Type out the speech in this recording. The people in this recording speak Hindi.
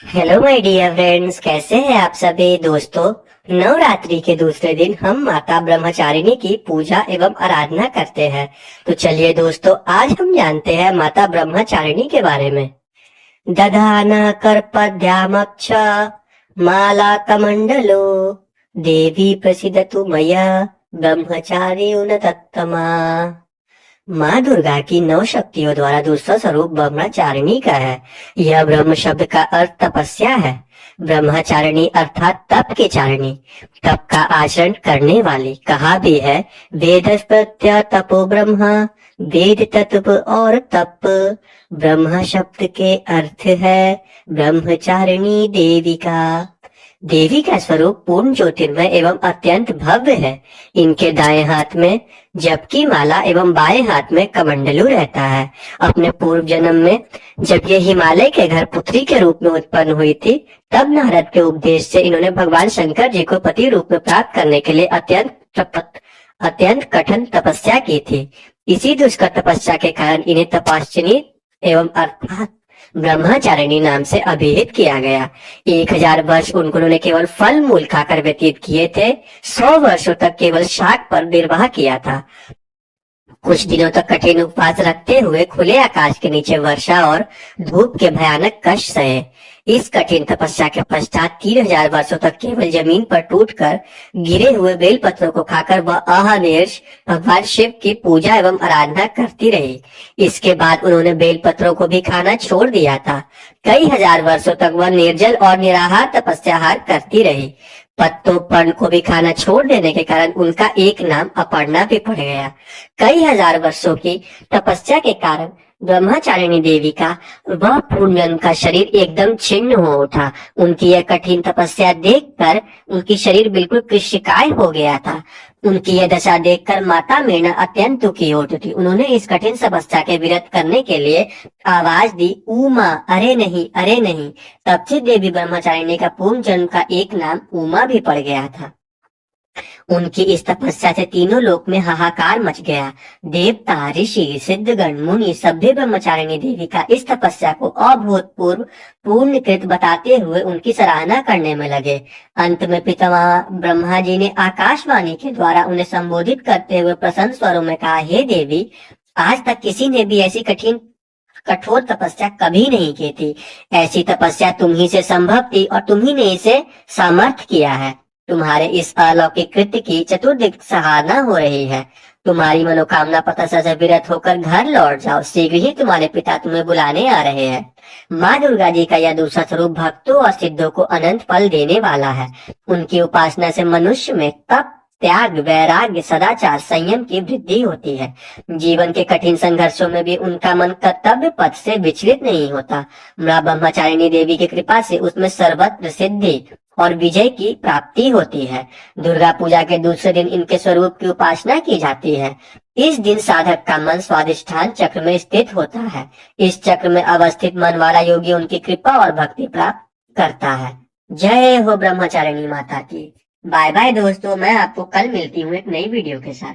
हेलो माय डियर फ्रेंड्स, कैसे हैं आप सभी दोस्तों। नवरात्रि के दूसरे दिन हम माता ब्रह्मचारिणी की पूजा एवं आराधना करते हैं। तो चलिए दोस्तों, आज हम जानते हैं माता ब्रह्मचारिणी के बारे में। दधाना कर्पद्यामक्ष माला कमंडलो देवी प्रसिद्धतु मया ब्रह्मचारी तत्तमा। माँ दुर्गा की नौ शक्तियों द्वारा दूसरा स्वरूप ब्रह्मचारिणी का है। यह ब्रह्म शब्द का अर्थ तपस्या है। ब्रह्मचारिणी अर्थात तप के चारिणी, तप का आचरण करने वाली। कहा भी है वेद प्रत्य तपो ब्रह्मा, वेद तत्व और तप। ब्रह्म शब्द के अर्थ है ब्रह्मचारिणी देवी का। देवी का स्वरूप पूर्ण ज्योतिर्मय एवं अत्यंत भव्य है। इनके दाएं हाथ में जप की माला एवं बाएं हाथ में कमंडलू रहता है। अपने पूर्व जन्म में जब ये हिमालय के घर पुत्री के रूप में उत्पन्न हुई थी, तब नारद के उपदेश से इन्होंने भगवान शंकर जी को पति रूप में प्राप्त करने के लिए अत्यंत कठिन तपस्या की थी। इसी दुष्कर तपस्या के कारण इन्हें तपस्विनी एवं अर्थात ब्रह्मचारिणी नाम से अभिहित किया गया। 1000 वर्ष उन्होंने केवल फल मूल खाकर व्यतीत किए थे। 100 वर्षों तक केवल शाक पर निर्वाह किया था। कुछ दिनों तक कठिन उपवास रखते हुए खुले आकाश के नीचे वर्षा और धूप के भयानक कष्ट सहे। इस कठिन तपस्या के पश्चात 3000 वर्षों तक केवल जमीन पर टूटकर गिरे हुए बेल पत्रों को खाकर वह अहर्निश भगवान शिव की पूजा एवं आराधना करती रही। इसके बाद उन्होंने बेल पत्रों को भी खाना छोड़ दिया था। कई हजार वर्षों तक वह निर्जल और निराहार तपस्याहार करती रही। पत्तों पर्ण को भी खाना छोड़ देने के कारण उनका एक नाम अपर्णा भी पड़ गया। कई हजार वर्षों की तपस्या के कारण ब्रह्मचारिणी देवी का वह पूर्ण जन्म का शरीर एकदम छिन्न हो उठा। उनकी यह कठिन तपस्या देखकर उनकी शरीर बिल्कुल कृशिकाय हो गया था। उनकी यह दशा देखकर माता मीना अत्यंत दुखी हो उठी। उन्होंने इस कठिन तपस्या के विरत करने के लिए आवाज दी, उमा, अरे नहीं, अरे नहीं। तब से देवी ब्रह्मचारिणी का पूर्ण जन्म का एक नाम उमा भी पड़ गया था। उनकी इस तपस्या से तीनों लोक में हाहाकार मच गया। देवता, ऋषि, सिद्धगण, मुनि सभ्य ब्रह्मचारिणी देवी का इस तपस्या को अभूतपूर्व पूर्णकृत बताते हुए उनकी सराहना करने में लगे। अंत में पितामह ब्रह्मा जी ने आकाशवाणी के द्वारा उन्हें संबोधित करते हुए प्रसन्न स्वरों में कहा, हे देवी, आज तक किसी ने भी ऐसी कठोर तपस्या कभी नहीं की थी। ऐसी तपस्या तुम ही से संभव थी और तुम ही ने इसे सामर्थ्य किया है। तुम्हारे इस अलौकिक कृत्य की चतुर्दिक सराहना हो रही है। तुम्हारी मनोकामना पतन से विरत होकर घर लौट जाओ। शीघ्र ही तुम्हारे पिता तुम्हें बुलाने आ रहे हैं। माँ दुर्गा जी का यह दूसरा स्वरूप भक्तों और सिद्धों को अनंत फल देने वाला है। उनकी उपासना से मनुष्य में तप, त्याग, वैराग्य, सदाचार, संयम की वृद्धि होती है। जीवन के कठिन संघर्षों में भी उनका मन कर्तव्य पथ से विचलित नहीं होता। माँ ब्रह्मचारिणी देवी की कृपा से उसमें सर्वत्र सिद्धि और विजय की प्राप्ति होती है। दुर्गा पूजा के दूसरे दिन इनके स्वरूप की उपासना की जाती है। इस दिन साधक का मन स्वादिष्ठान चक्र में स्थित होता है। इस चक्र में अवस्थित मन वाला योगी उनकी कृपा और भक्ति प्राप्त करता है। जय हो ब्रह्मचारिणी माता की। बाय बाय दोस्तों, मैं आपको कल मिलती हूँ एक नई वीडियो के साथ।